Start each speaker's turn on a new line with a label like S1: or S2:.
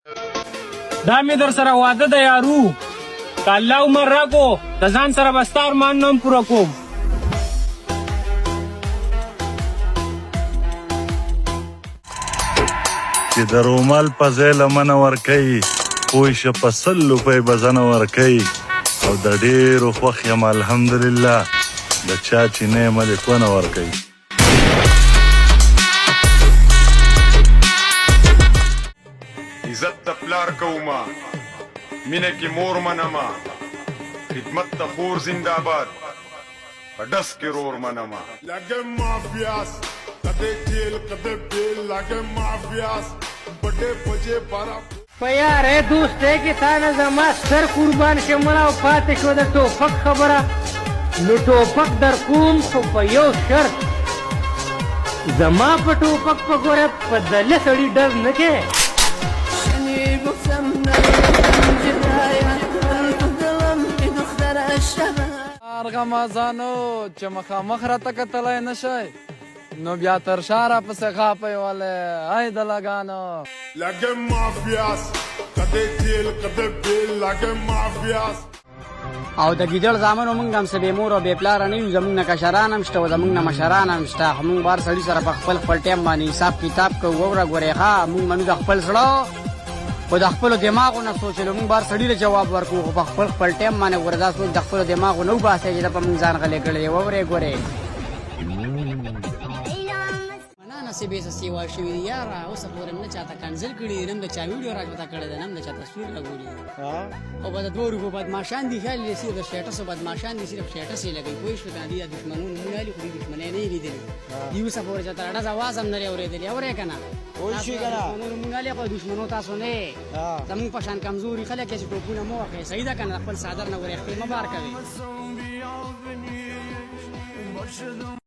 S1: دا مې در سره واده د یارو که الله عمر راکو د ځان سره به ستا ارمانونه هم پوره کوم.
S2: چې د رومال په ځای لمنه ورکوي پوه شه په 100 روپۍ به زنه ورکوي او د ډېرو خوښ یم الحمدلله د چا چې نه یې ملیکونه ورکوي.
S3: عزت د پلار کوما مینه کې مور منما خدمت د خور زنده‌باد په ډس کې رور منما
S4: لګه مافیاس کده جیل کده بیل لګه مافیاس بڑے بجے بارا
S5: په یاره دوست دی کې تا نه زما سر قربان شه مړه او پاتې شو د ټوپک خبره نو ټوپک در کوم خو په یو شرط زما په ټوپک په ګوره په دله سړي ډر نه کې
S6: ارغمازانو چې مخامخ راته کتلی نه شئ نو بیا تر شا راپسې غاپئ ولې ای د لګانو
S4: لګه مافیاس کده جیل کده بیل لګه مافیاس
S7: او د ګیدړ زامنو موږ هم څه بې مور او بې پلاره نه یو زموږ نه کشران هم شته او زموږ نه مشران هم شته خو موږ بار سړي سره په خپل ټایم باندې حساب کتاب کوو ووره ګورې ښه موږ منو د خپل زړه خو د خپلو دماغو نه سوچلو موږ بار سړي له جواب ورکوو خو په خپل ټایم باندې ګوره دا سوچ د خپلو دماغو نه وباسئ چې دا په موږ ځان غلی کړی دی وورې ګورې
S8: نصیبې څه سیوا شوي دي یاره اوسه پورې نه چاته کنسل کړي دي نه م د چا ویډیو راکړه کړی دی نه م د چا تصویر لګولي او به د 2 روپو بدماشان دي خیال یې صرف د سټیټسو بدماشان دي صرف سټیټس یې لګوي پوه شوې که نه دي د دښمنونو مونږ علي خو دي دښمنۍ نه یې لیدلي دي اوسه پورې چاته ډز اواز هم نه دی اورېدلی اورې که نه دښمنونو مونږ علي خو دښمنو تاسو نه یې زمونږ په شان کمزوري خلک یې چې ټوپونه مه وهئ صحیح ده که نه خپل څادر نه ورې خپل مه بار کوئ